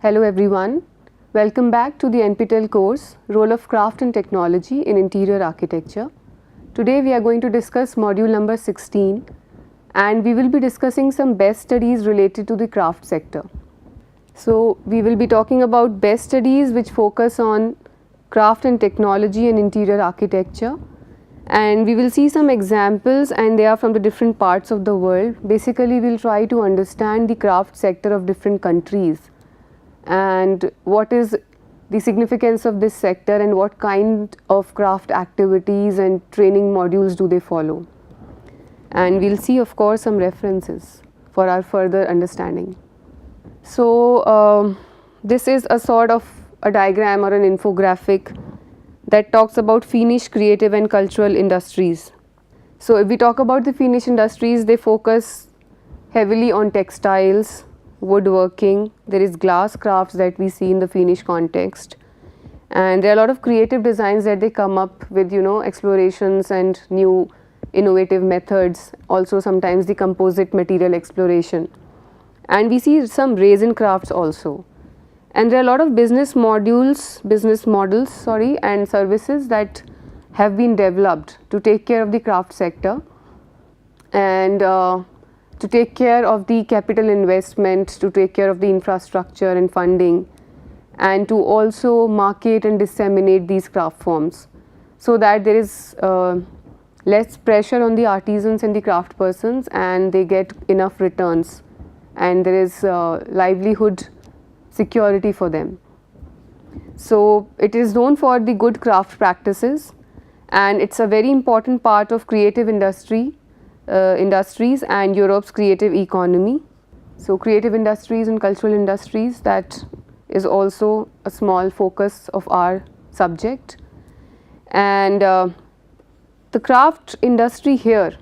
Hello everyone, welcome back to the NPTEL course Role of Craft and Technology in Interior Architecture. Today we are going to discuss module number 16 and we will be discussing some best studies related to the craft sector. So we will be talking about best studies which focus on craft and technology and interior architecture, and we will see some examples and they are from the different parts of the world. Basically we will try to understand the craft sector of different countries and what is the significance of this sector and what kind of craft activities and training modules do they follow. And we will see of course some references for our further understanding. So this is a sort of a diagram or an infographic that talks about Finnish creative and cultural industries. So if we talk about the Finnish industries, they focus heavily on textiles, woodworking, there is glass crafts that we see in the Finnish context, and there are a lot of creative designs that they come up with, explorations and new innovative methods, also sometimes the composite material exploration, and we see some resin crafts also. And there are a lot of business models and services that have been developed to take care of the craft sector and to take care of the capital investment, to take care of the infrastructure and funding, and to also market and disseminate these craft forms so that there is less pressure on the artisans and the craft persons and they get enough returns and there is livelihood security for them. So it is known for the good craft practices and it's a very important part of creative industries and Europe's creative economy. So creative industries and cultural industries, that is also a small focus of our subject. And the craft industry here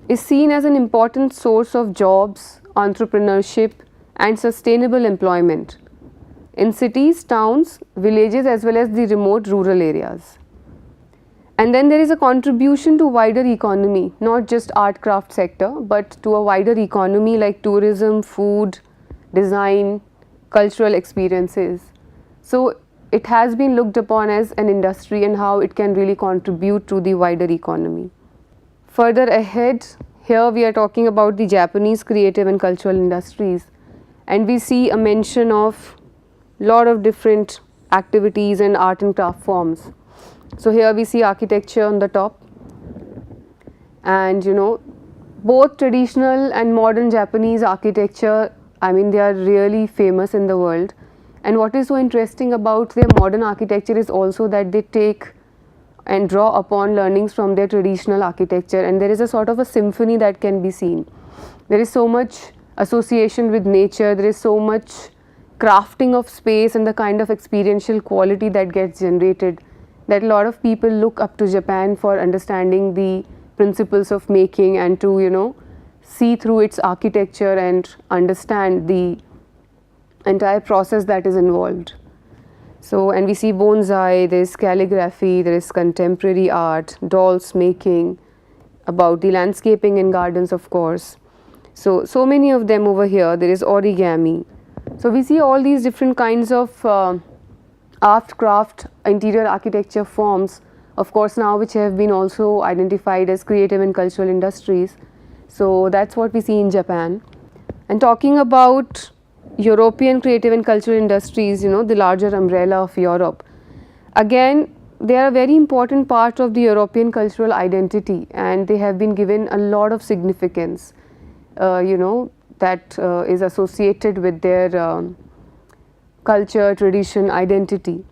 is seen as an important source of jobs, entrepreneurship and sustainable employment in cities, towns, villages as well as the remote rural areas. And then there is a contribution to wider economy, not just art craft sector, but to a wider economy like tourism, food, design, cultural experiences. So it has been looked upon as an industry and how it can really contribute to the wider economy. Further ahead, here we are talking about the Japanese creative and cultural industries, and we see a mention of lot of different activities and art and craft forms. So here we see architecture on the top, and both traditional and modern Japanese architecture, they are really famous in the world. And what is so interesting about their modern architecture is also that they take and draw upon learnings from their traditional architecture, and there is a sort of a symphony that can be seen. There is so much association with nature, there is so much crafting of space and the kind of experiential quality that gets generated, that a lot of people look up to Japan for understanding the principles of making and to see through its architecture and understand the entire process that is involved. So, and we see bonsai, there is calligraphy, there is contemporary art, dolls making, about the landscaping in gardens of course. So many of them over here. There is origami. So we see all these different kinds of art craft interior architecture forms, of course now, which have been also identified as creative and cultural industries. So that's what we see in Japan. And talking about European creative and cultural industries, the larger umbrella of Europe, again they are a very important part of the European cultural identity and they have been given a lot of significance that is associated with their culture, tradition, identity.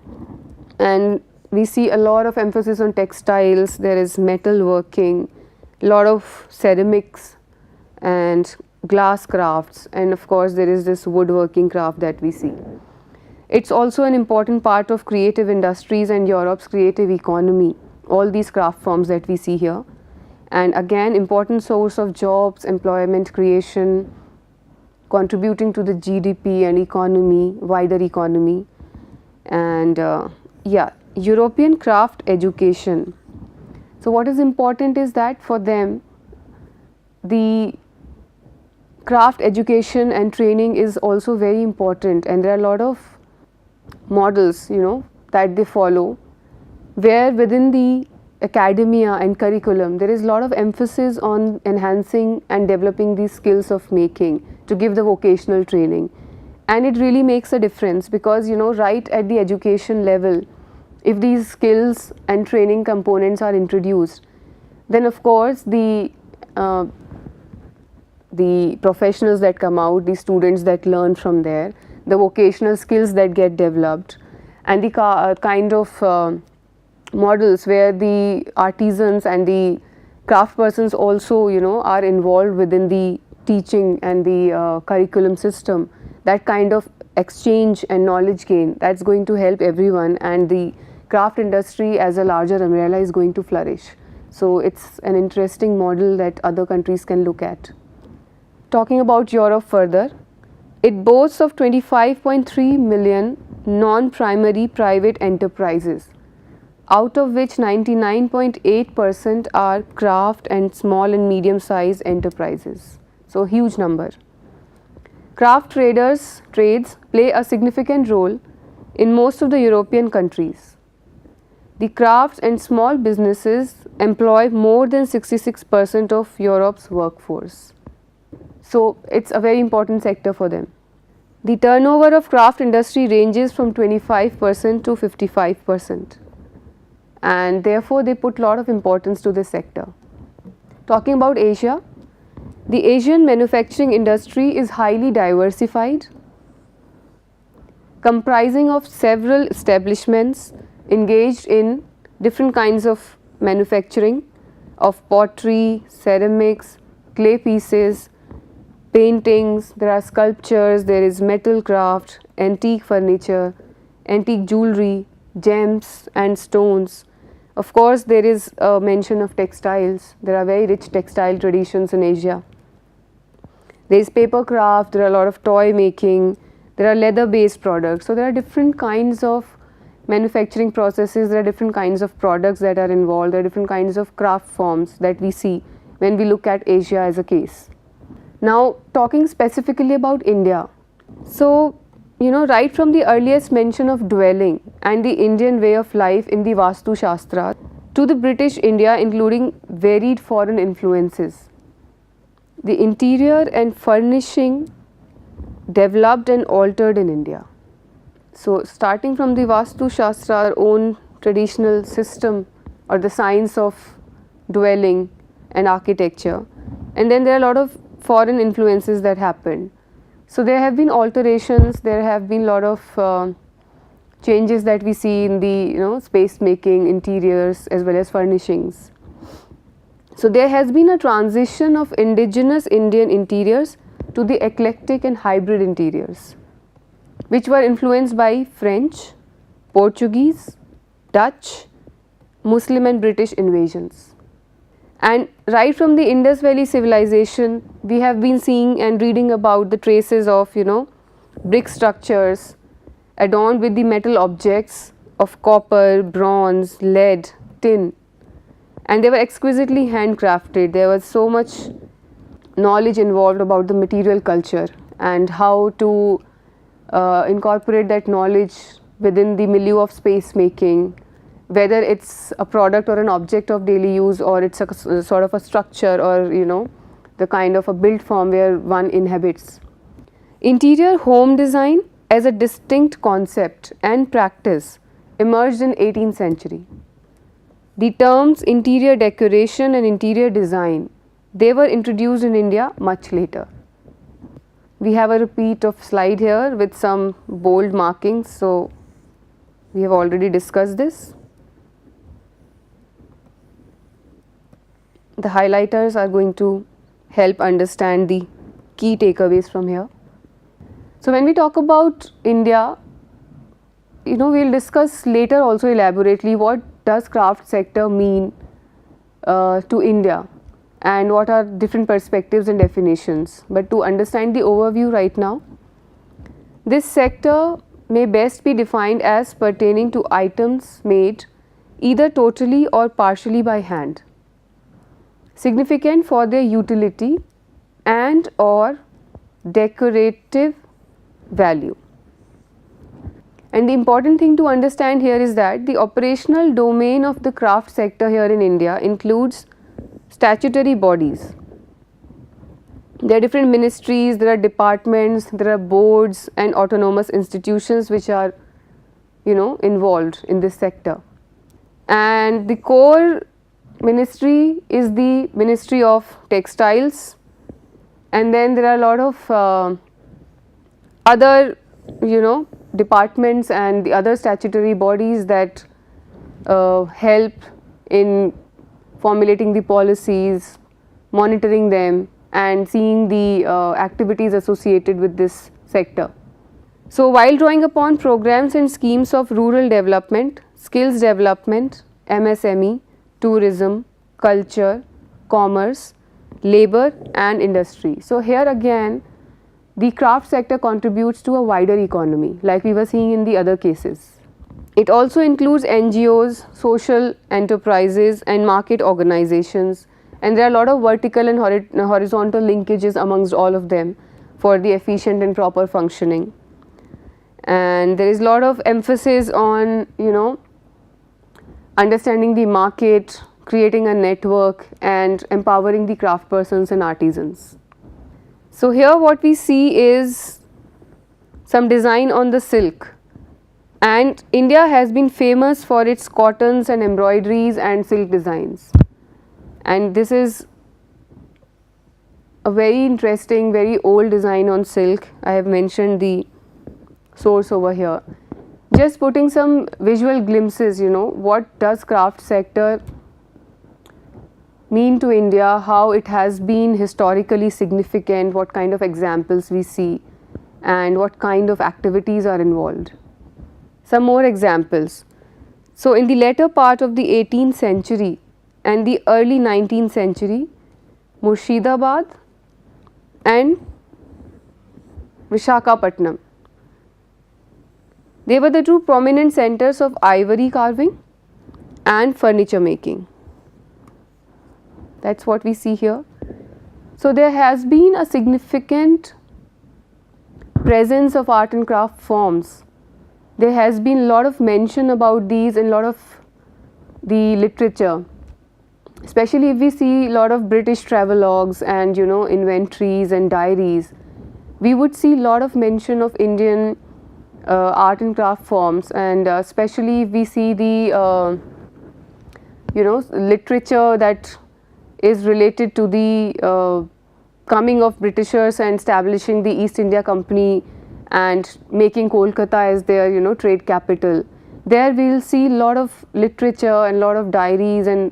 And we see a lot of emphasis on textiles, there is metal working, a lot of ceramics and glass crafts, and of course there is this woodworking craft that we see. It's also an important part of creative industries and Europe's creative economy, all these craft forms that we see here. And again, important source of jobs, employment creation, contributing to the GDP and economy, wider economy. And European craft education. So what is important is that for them, the craft education and training is also very important, and there are a lot of models, that they follow, where within the academia and curriculum there is a lot of emphasis on enhancing and developing these skills of making to give the vocational training. And it really makes a difference, because right at the education level, if these skills and training components are introduced, then of course the professionals that come out, the students that learn from there, the vocational skills that get developed, and the kind of models where the artisans and the craft persons also are involved within the teaching and the curriculum system, that kind of exchange and knowledge gain, that's going to help everyone, and the craft industry as a larger umbrella is going to flourish. So it's an interesting model that other countries can look at. Talking about Europe further, it boasts of 25.3 million non-primary private enterprises, out of which 99.8% are craft and small and medium-sized enterprises. So huge number. Craft trades play a significant role in most of the European countries. The crafts and small businesses employ more than 66% of Europe's workforce. So it's a very important sector for them. The turnover of craft industry ranges from 25% to 55%, and therefore they put a lot of importance to this sector. Talking about Asia, the Asian manufacturing industry is highly diversified, comprising of several establishments engaged in different kinds of manufacturing of pottery, ceramics, clay pieces, paintings, there are sculptures, there is metal craft, antique furniture, antique jewelry, gems and stones. Of course, there is a mention of textiles. There are very rich textile traditions in Asia. There is paper craft, there are a lot of toy making, there are leather based products. So there are different kinds of manufacturing processes, there are different kinds of products that are involved, there are different kinds of craft forms that we see when we look at Asia as a case. Now talking specifically about India, so right from the earliest mention of dwelling and the Indian way of life in the Vastu Shastra to the British India, including varied foreign influences, the interior and furnishing developed and altered in India. So starting from the Vastu Shastra, our own traditional system or the science of dwelling and architecture, and then there are a lot of foreign influences that happened. So there have been alterations, there have been a lot of changes that we see in the space making, interiors as well as furnishings. So there has been a transition of indigenous Indian interiors to the eclectic and hybrid interiors, which were influenced by French, Portuguese, Dutch, Muslim and British invasions. And right from the Indus Valley civilization, we have been seeing and reading about the traces of brick structures adorned with the metal objects of copper, bronze, lead, tin, and they were exquisitely handcrafted. There was so much knowledge involved about the material culture and how to incorporate that knowledge within the milieu of space making, whether it's a product or an object of daily use, or it's a sort of a structure, or the kind of a built form where one inhabits. Interior home design as a distinct concept and practice emerged in 18th century. The terms interior decoration and interior design, they were introduced in India much later. We have a repeat of slide here with some bold markings, so we have already discussed this. The highlighters are going to help understand the key takeaways from here. So when we talk about India, we will discuss later also elaborately what does craft sector mean to India and what are different perspectives and definitions. But to understand the overview right now, this sector may best be defined as pertaining to items made either totally or partially by hand, significant for their utility and or decorative value. And the important thing to understand here is that the operational domain of the craft sector here in India includes statutory bodies. There are different ministries, there are departments, there are boards and autonomous institutions which are, involved in this sector. And the core ministry is the Ministry of Textiles, and then there are a lot of other, departments and the other statutory bodies that help in formulating the policies, monitoring them and seeing the activities associated with this sector. So, while drawing upon programs and schemes of rural development, skills development, MSME, tourism, culture, commerce, labor and industry. So, here again the craft sector contributes to a wider economy like we were seeing in the other cases. It also includes NGOs, social enterprises and market organizations, and there are a lot of vertical and horizontal linkages amongst all of them for the efficient and proper functioning. And there is a lot of emphasis on understanding the market, creating a network and empowering the craft persons and artisans. So, here what we see is some design on the silk, and India has been famous for its cottons and embroideries and silk designs, and this is a very interesting, very old design on silk. I have mentioned the source over here. Just putting some visual glimpses, what does craft sector mean to India, how it has been historically significant, what kind of examples we see and what kind of activities are involved. Some more examples. So, in the later part of the 18th century and the early 19th century, Murshidabad and Vishakhapatnam, they were the two prominent centers of ivory carving and furniture making. That is what we see here. So, there has been a significant presence of art and craft forms. There has been a lot of mention about these in a lot of the literature, especially if we see a lot of British travelogues and inventories and diaries. We would see a lot of mention of Indian art and craft forms, and especially if we see the literature that is related to the coming of Britishers and establishing the East India Company and making Kolkata as their trade capital. There we will see a lot of literature and a lot of diaries and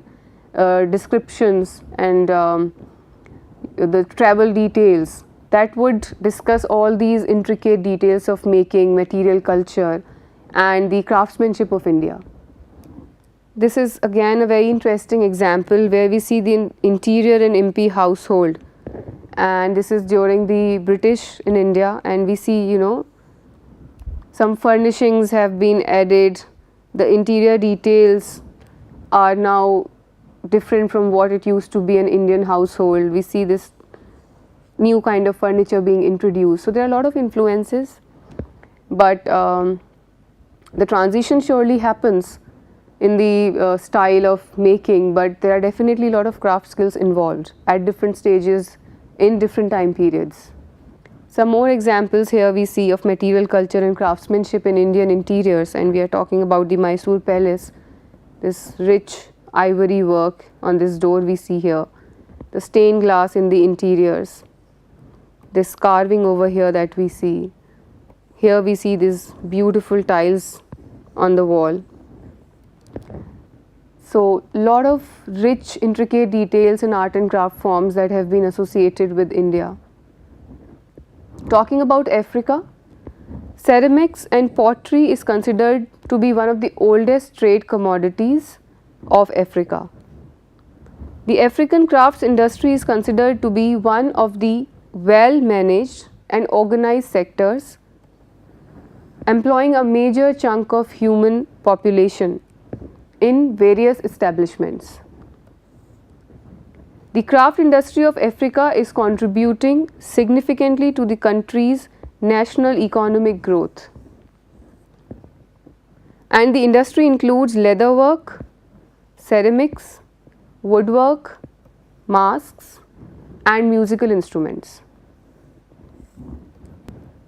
descriptions and the travel details that would discuss all these intricate details of making, material culture and the craftsmanship of India. This is again a very interesting example where we see the interior and Impi household, and this is during the British in India, and we see some furnishings have been added, the interior details are now different from what it used to be an Indian household. We see this new kind of furniture being introduced. So, there are a lot of influences, but the transition surely happens in the style of making, but there are definitely a lot of craft skills involved at different stages in different time periods. Some more examples here we see of material culture and craftsmanship in Indian interiors, and we are talking about the Mysore Palace, this rich ivory work on this door we see here, the stained glass in the interiors, this carving over here that we see. Here we see these beautiful tiles on the wall. So, lot of rich intricate details in art and craft forms that have been associated with India. Talking about Africa, ceramics and pottery is considered to be one of the oldest trade commodities of Africa. The African crafts industry is considered to be one of the well managed and organized sectors, employing a major chunk of human population in various establishments. The craft industry of Africa is contributing significantly to the country's national economic growth. And the industry includes leatherwork, ceramics, woodwork, masks, and musical instruments.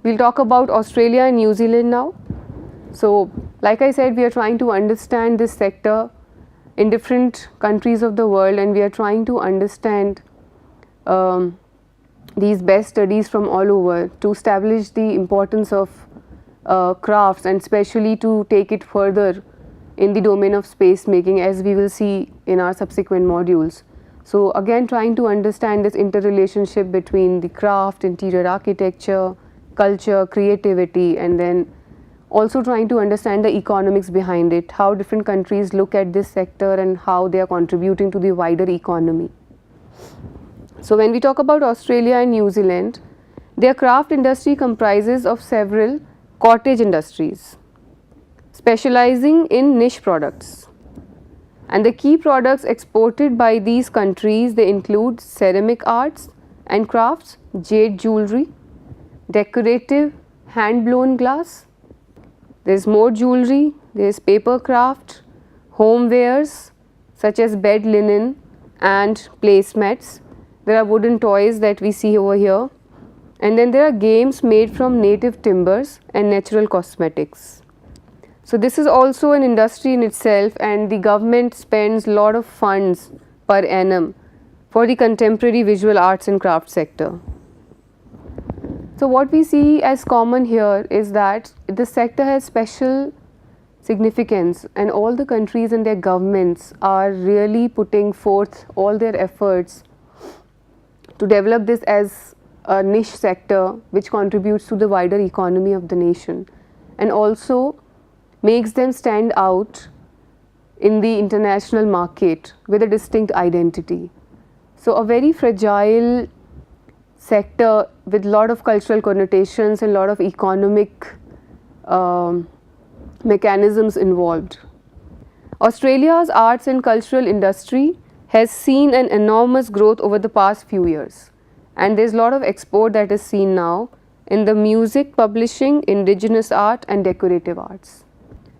We'll talk about Australia and New Zealand now. So, like I said, we are trying to understand this sector in different countries of the world, and we are trying to understand these best studies from all over to establish the importance of crafts, and especially to take it further in the domain of space making, as we will see in our subsequent modules. So, again trying to understand this interrelationship between the craft, interior architecture, culture, creativity, and then also trying to understand the economics behind it, how different countries look at this sector and how they are contributing to the wider economy. So, when we talk about Australia and New Zealand, their craft industry comprises of several cottage industries specializing in niche products, and the key products exported by these countries, they include ceramic arts and crafts, jade jewelry, decorative hand blown glass. There is more jewelry, there is paper craft, homewares such as bed linen and placemats. There are wooden toys that we see over here, and then there are games made from native timbers and natural cosmetics. So, this is also an industry in itself, and the government spends a lot of funds per annum for the contemporary visual arts and craft sector. So, what we see as common here is that the sector has special significance, and all the countries and their governments are really putting forth all their efforts to develop this as a niche sector which contributes to the wider economy of the nation, and also makes them stand out in the international market with a distinct identity. So, a very fragile sector with lot of cultural connotations and lot of economic mechanisms involved. Australia's arts and cultural industry has seen an enormous growth over the past few years, and there is a lot of export that is seen now in the music, publishing, indigenous art and decorative arts.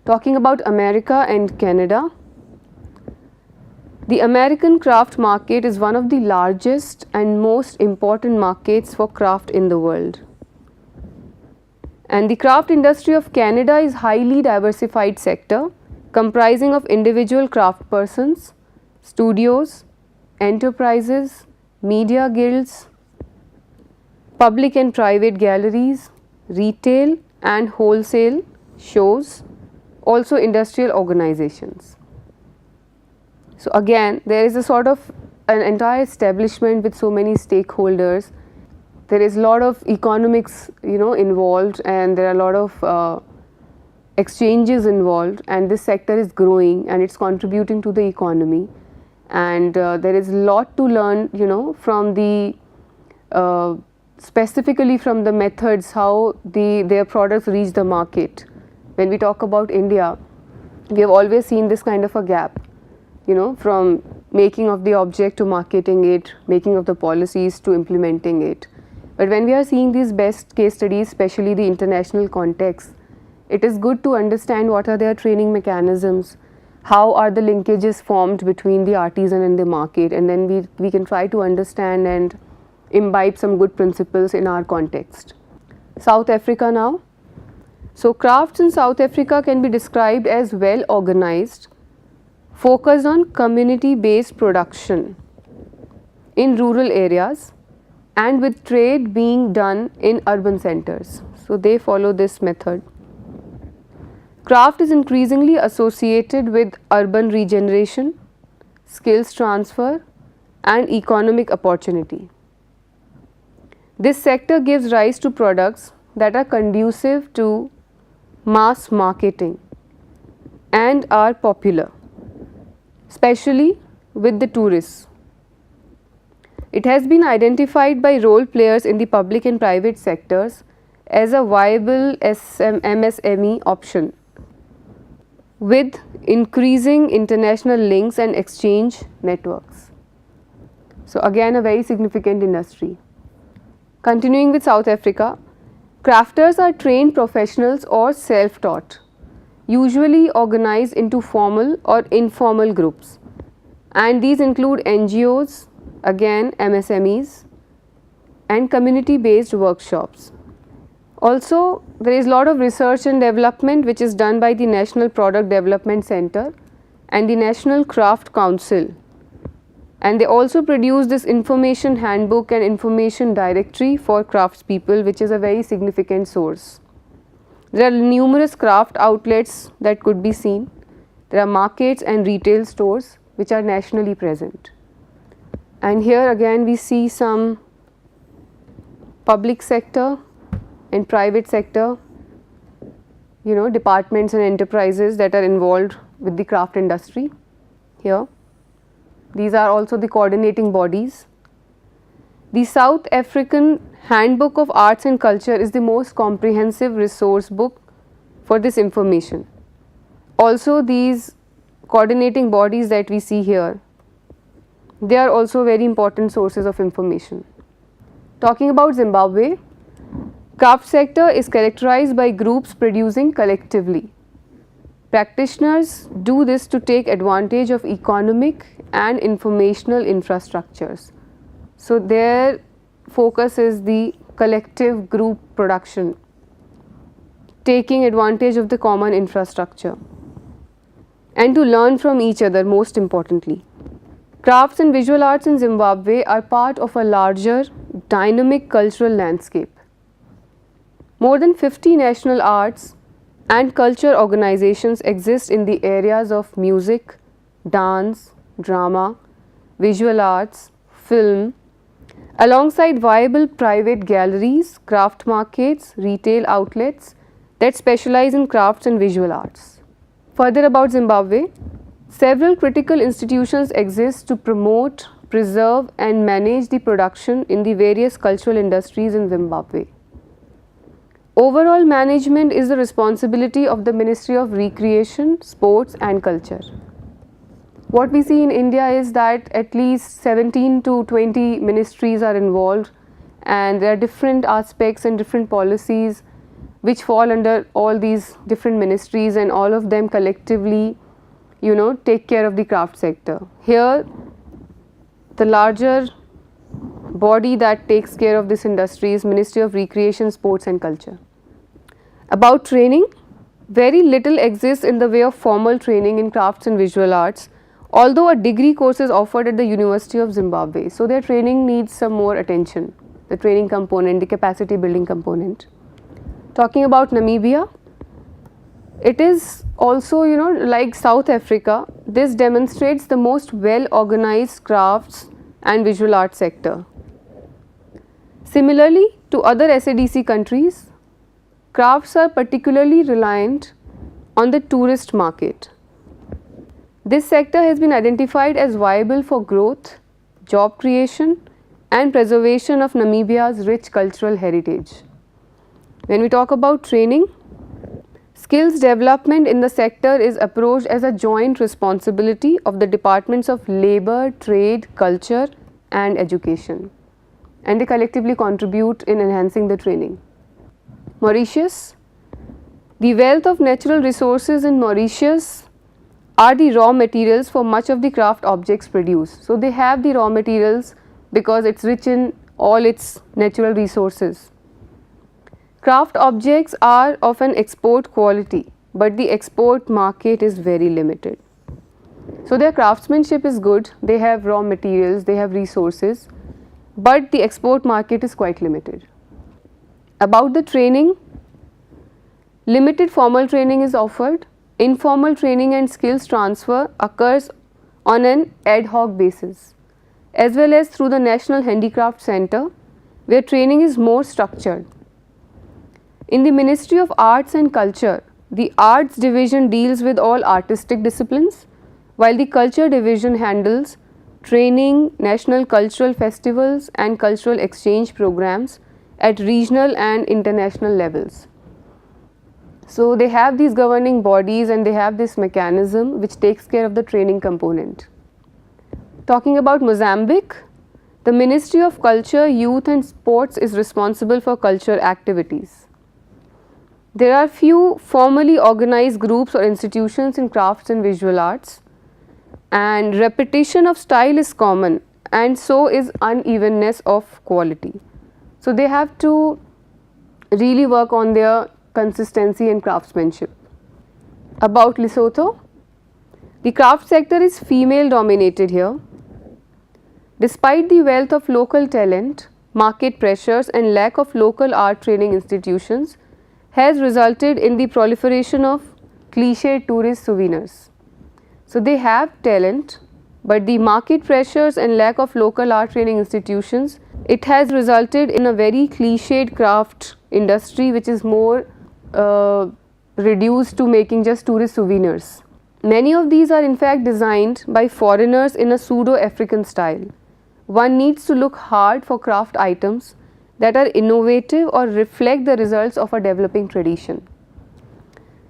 Talking about America and Canada, the American craft market is one of the largest and most important markets for craft in the world. And the craft industry of Canada is highly diversified sector comprising of individual craft persons, studios, enterprises, media guilds, public and private galleries, retail and wholesale shows, also industrial organizations. So, again there is a sort of an entire establishment with so many stakeholders. There is a lot of economics involved, and there are a lot of exchanges involved, and this sector is growing and it is contributing to the economy, and there is a lot to learn from the specifically from the methods how their products reach the market. When we talk about India, we have always seen this kind of a gap, from making of the object to marketing it, making of the policies to implementing it. But when we are seeing these best case studies, especially the international context, it is good to understand what are their training mechanisms, how are the linkages formed between the artisan and the market, and then we can try to understand and imbibe some good principles in our context. South Africa now. So, crafts in South Africa can be described as well organized, focused on community based production in rural areas, and with trade being done in urban centers. So, they follow this method. Craft is increasingly associated with urban regeneration, skills transfer and economic opportunity. This sector gives rise to products that are conducive to mass marketing and are popular, especially with the tourists. It has been identified by role players in the public and private sectors as a viable MSME option, with increasing international links and exchange networks. So again a very significant industry. Continuing with South Africa, crafters are trained professionals or self-taught, usually organized into formal or informal groups, and these include NGOs, again MSMEs, and community-based workshops. Also, there is a lot of research and development which is done by the National Product Development Center and the National Craft Council, and they also produce this information handbook and information directory for craftspeople, which is a very significant source. There are numerous craft outlets that could be seen. There are markets and retail stores which are nationally present. And here again we see some public sector and private sector, departments and enterprises that are involved with the craft industry here. These are also the coordinating bodies. The South African Handbook of Arts and Culture is the most comprehensive resource book for this information. Also, these coordinating bodies that we see here, they are also very important sources of information. Talking about Zimbabwe, craft sector is characterized by groups producing collectively. Practitioners do this to take advantage of economic and informational infrastructures. So their focus is the collective group production, taking advantage of the common infrastructure, and to learn from each other most importantly. Crafts and visual arts in Zimbabwe are part of a larger dynamic cultural landscape. More than 50 national arts and culture organizations exist in the areas of music, dance, drama, visual arts, film, alongside viable private galleries, craft markets, retail outlets that specialize in crafts and visual arts. Further about Zimbabwe, several critical institutions exist to promote, preserve and manage the production in the various cultural industries in Zimbabwe. Overall management is the responsibility of the Ministry of Recreation, Sports and Culture. What we see in India is that at least 17 to 20 ministries are involved, and there are different aspects and different policies which fall under all these different ministries, and all of them collectively take care of the craft sector. Here the larger body that takes care of this industry is Ministry of Recreation, Sports and Culture. About training, very little exists in the way of formal training in crafts and visual arts, although a degree course is offered at the University of Zimbabwe. So their training needs some more attention, the training component, the capacity building component. Talking about Namibia, it is also like South Africa, this demonstrates the most well organized crafts and visual arts sector. Similarly to other SADC countries, crafts are particularly reliant on the tourist market. This sector has been identified as viable for growth, job creation and preservation of Namibia's rich cultural heritage. When we talk about training, skills development in the sector is approached as a joint responsibility of the Departments of Labour, Trade, Culture and Education, and they collectively contribute in enhancing the training. Mauritius, the wealth of natural resources in Mauritius are the raw materials for much of the craft objects produced. So they have the raw materials because it's rich in all its natural resources. Craft objects are of an export quality, but the export market is very limited. So their craftsmanship is good, they have raw materials, they have resources, but the export market is quite limited. About the training, limited formal training is offered. Informal training and skills transfer occurs on an ad hoc basis, as well as through the National Handicraft Center, where training is more structured. In the Ministry of Arts and Culture, the Arts Division deals with all artistic disciplines, while the Culture Division handles training, national cultural festivals and cultural exchange programs at regional and international levels. So they have these governing bodies and they have this mechanism which takes care of the training component. Talking about Mozambique, The Ministry of Culture, Youth and Sports is responsible for culture activities. There are few formally organized groups or institutions in crafts and visual arts, and repetition of style is common, and so is unevenness of quality. So they have to really work on their consistency and craftsmanship. About Lesotho, the craft sector is female dominated here. Despite the wealth of local talent, market pressures and lack of local art training institutions has resulted in the proliferation of cliché tourist souvenirs. So they have talent, but the market pressures and lack of local art training institutions, it has resulted in a very cliched craft industry which is more reduced to making just tourist souvenirs. Many of these are in fact designed by foreigners in a pseudo-African style. One needs to look hard for craft items that are innovative or reflect the results of a developing tradition.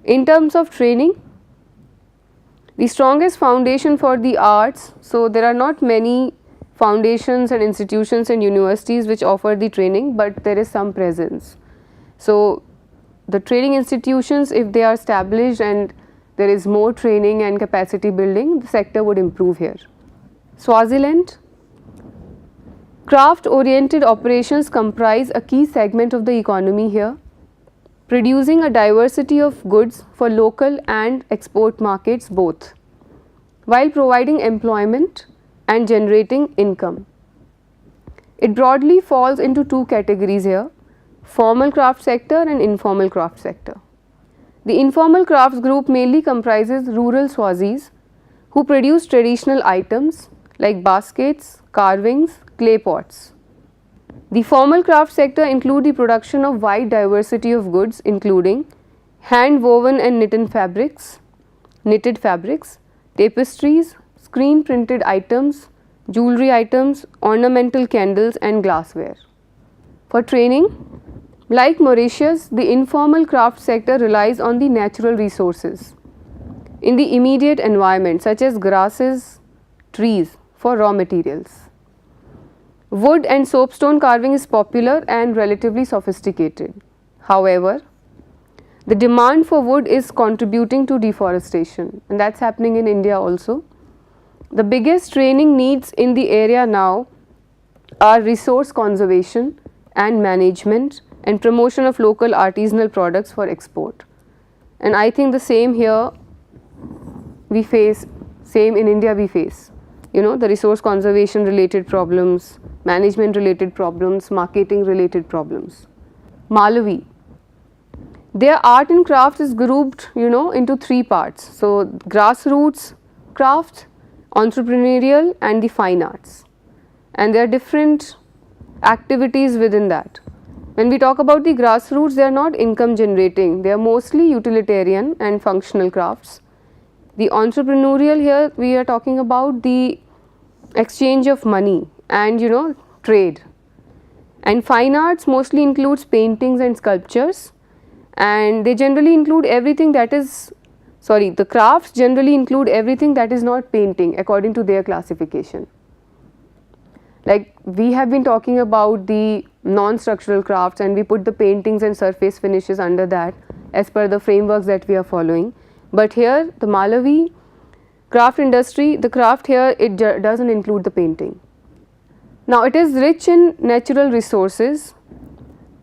In terms of training, the strongest foundation for the arts, so there are not many foundations and institutions and universities which offer the training, but there is some presence. So the training institutions, if they are established and there is more training and capacity building, the sector would improve here. Swaziland, craft oriented operations comprise a key segment of the economy here, producing a diversity of goods for local and export markets both, while providing employment and generating income. It broadly falls into two categories here: formal craft sector and informal craft sector. The informal crafts group mainly comprises rural Swazis who produce traditional items like baskets, carvings, clay pots. The formal craft sector include the production of wide diversity of goods including hand woven and knitted fabrics, tapestries, screen printed items, jewelry items, ornamental candles and glassware. For training, like Mauritius, the informal craft sector relies on the natural resources in the immediate environment such as grasses, trees for raw materials. Wood and soapstone carving is popular and relatively sophisticated. However, the demand for wood is contributing to deforestation, and that's happening in India also. The biggest training needs in the area now are resource conservation and management and promotion of local artisanal products for export. And I think the same here we face, same in India we face. You know, the resource conservation related problems, management related problems, marketing related problems. Malawi, their art and crafts is grouped, into three parts. So grassroots craft, entrepreneurial and the fine arts, and there are different activities within that. When we talk about the grassroots, they are not income generating, they are mostly utilitarian and functional crafts. The entrepreneurial, here we are talking about the exchange of money and trade. And fine arts mostly includes paintings and sculptures, and they generally include everything that is, the crafts generally include everything that is not painting according to their classification. Like we have been talking about the non-structural crafts, and we put the paintings and surface finishes under that as per the frameworks that we are following. But here the Malawi craft industry, the craft here, it doesn't include the painting. Now it is rich in natural resources,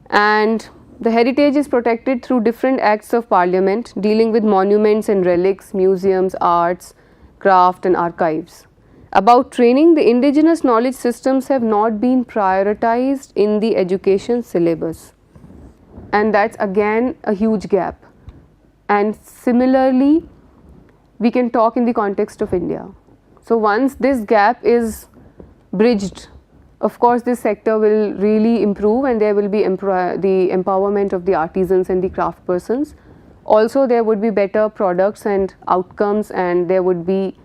and the heritage is protected through different acts of parliament dealing with monuments and relics, museums, arts, craft and archives. About training, the indigenous knowledge systems have not been prioritized in the education syllabus, and that's again a huge gap. And similarly, we can talk in the context of India. So once this gap is bridged, of course this sector will really improve, and there will be the empowerment of the artisans and the craft persons. Also there would be better products and outcomes, and there would be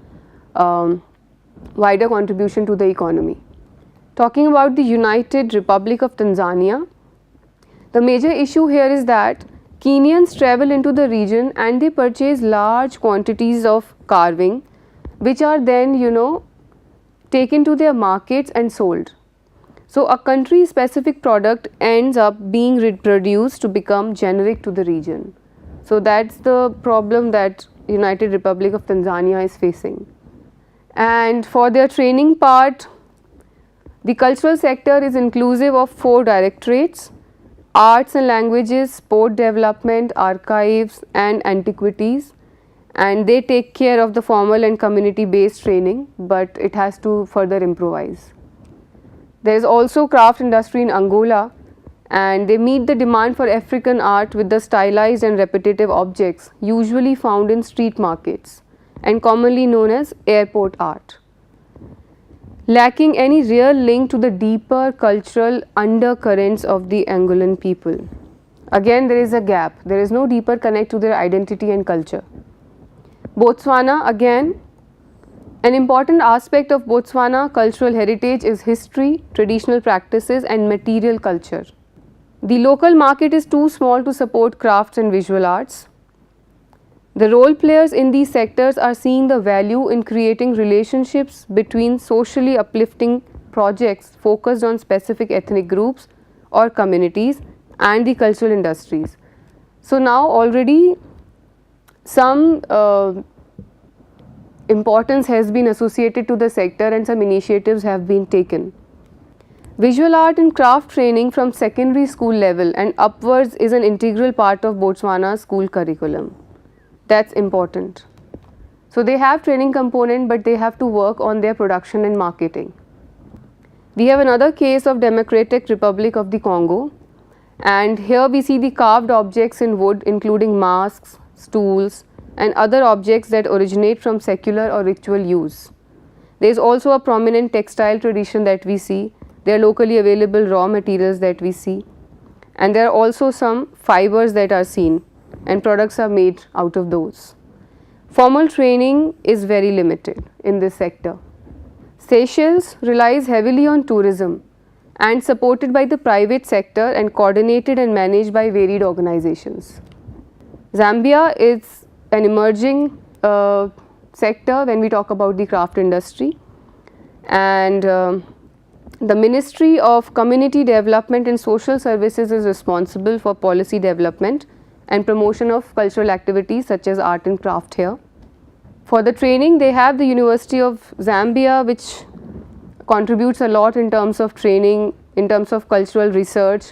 wider contribution to the economy. Talking about the United Republic of Tanzania, the major issue here is that Kenyans travel into the region and they purchase large quantities of carving, which are then taken to their markets and sold. So a country specific product ends up being reproduced to become generic to the region. So that's the problem that United Republic of Tanzania is facing. And for their training part, the cultural sector is inclusive of 4 directorates: arts and languages, sport development, archives and antiquities, and they take care of the formal and community based training, but it has to further improvise. There is also craft industry in Angola, and they meet the demand for African art with the stylized and repetitive objects usually found in street markets and commonly known as airport art, lacking any real link to the deeper cultural undercurrents of the Angolan people. Again, there is a gap, there is no deeper connect to their identity and culture. Botswana, again, an important aspect of Botswana cultural heritage is history, traditional practices and material culture. The local market is too small to support crafts and visual arts. The role players in these sectors are seeing the value in creating relationships between socially uplifting projects focused on specific ethnic groups or communities and the cultural industries. So now already some importance has been associated to the sector and some initiatives have been taken. Visual art and craft training from secondary school level and upwards is an integral part of Botswana's school curriculum. That's important. So they have training component, but they have to work on their production and marketing. We have another case of Democratic Republic of the Congo, and here we see the carved objects in wood including masks, stools and other objects that originate from secular or ritual use. There is also a prominent textile tradition that we see. There are locally available raw materials that we see, and there are also some fibers that are seen and products are made out of those. Formal training is very limited in this sector. Seychelles relies heavily on tourism and supported by the private sector and coordinated and managed by varied organizations. Zambia is an emerging sector when we talk about the craft industry, and the Ministry of Community Development and Social Services is responsible for policy development and promotion of cultural activities such as art and craft here. For the training, they have the University of Zambia, which contributes a lot in terms of training, in terms of cultural research,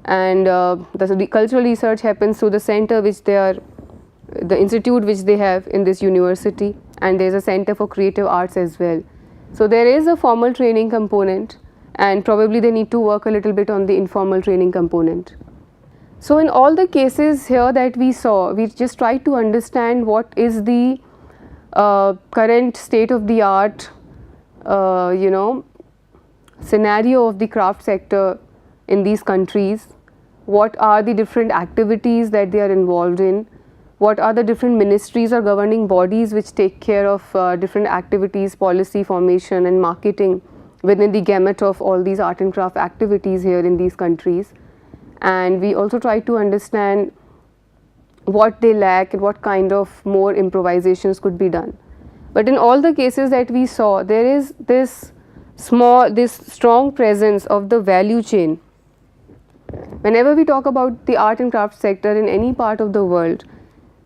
and the cultural research happens through the center which they are, the institute which they have in this university, and there is a center for creative arts as well. So there is a formal training component, and probably they need to work a little bit on the informal training component. So in all the cases here that we saw, we just tried to understand what is the current state of the art, scenario of the craft sector in these countries, what are the different activities that they are involved in, what are the different ministries or governing bodies which take care of different activities, policy formation and marketing within the gamut of all these art and craft activities here in these countries. And we also try to understand what they lack and what kind of more improvisations could be done. But in all the cases that we saw, there is this strong presence of the value chain. Whenever we talk about the art and craft sector in any part of the world,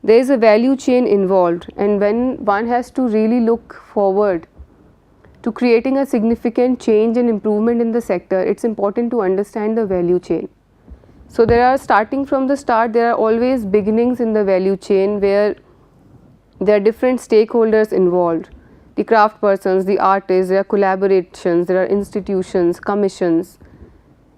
there is a value chain involved, and when one has to really look forward to creating a significant change and improvement in the sector, it's important to understand the value chain. So there are, starting from the start, there are always beginnings in the value chain where there are different stakeholders involved, the craft persons, the artists, there are collaborations, there are institutions, commissions.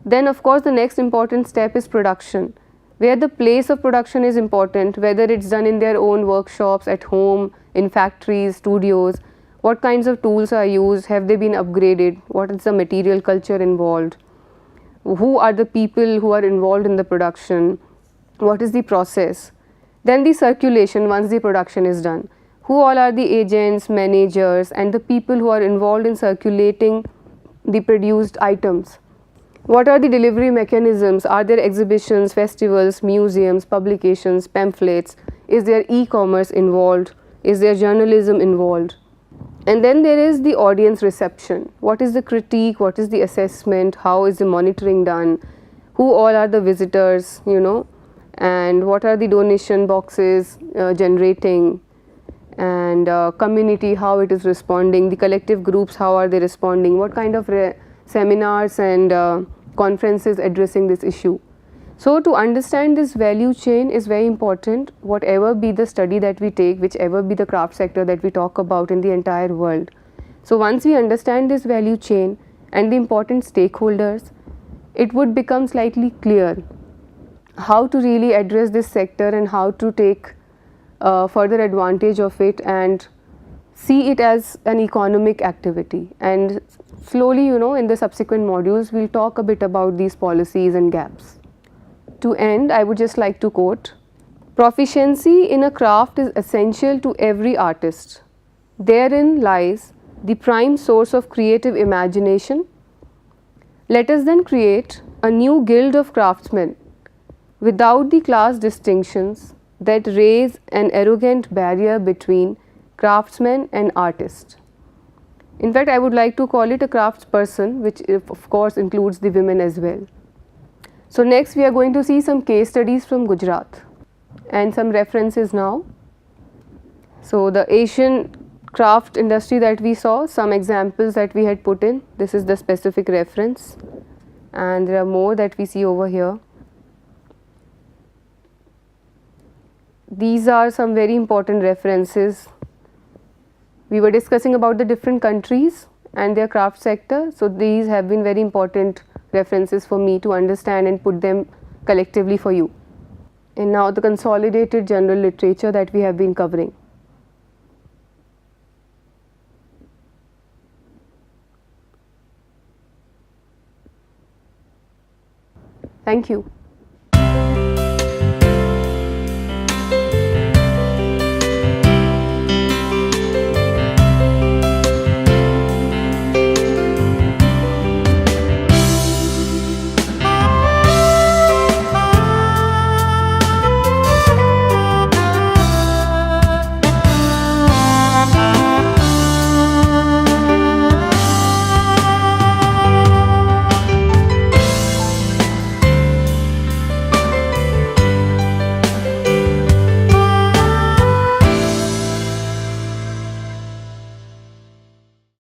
Then of course the next important step is production, where the place of production is important, whether it's done in their own workshops, at home, in factories, studios, what kinds of tools are used, have they been upgraded, what is the material culture involved, who are the people who are involved in the production, what is the process. Then the circulation once the production is done, who all are the agents, managers and the people who are involved in circulating the produced items. What are the delivery mechanisms? Are there exhibitions, festivals, museums, publications, pamphlets? Is there e-commerce involved? Is there journalism involved? And then there is the audience reception. What is the critique? What is the assessment? How is the monitoring done? Who all are the visitors, and what are the donation boxes generating, and community, how it is responding, the collective groups, how are they responding, what kind of seminars and conferences addressing this issue. So, to understand this value chain is very important, whatever be the study that we take, whichever be the craft sector that we talk about in the entire world. So, once we understand this value chain and the important stakeholders, it would become slightly clear how to really address this sector and how to take further advantage of it and see it as an economic activity. And slowly, in the subsequent modules, we will talk a bit about these policies and gaps. To end, I would just like to quote, "Proficiency in a craft is essential to every artist. Therein lies the prime source of creative imagination. Let us then create a new guild of craftsmen without the class distinctions that raise an arrogant barrier between craftsmen and artists." In fact, I would like to call it a craftsperson, which of course includes the women as well. So, next we are going to see some case studies from Gujarat and some references now. So, the Asian craft industry that we saw, some examples that we had put in, this is the specific reference, and there are more that we see over here. These are some very important references. We were discussing about the different countries and their craft sector. So, these have been very important references for me to understand and put them collectively for you. And now the consolidated general literature that we have been covering. Thank you.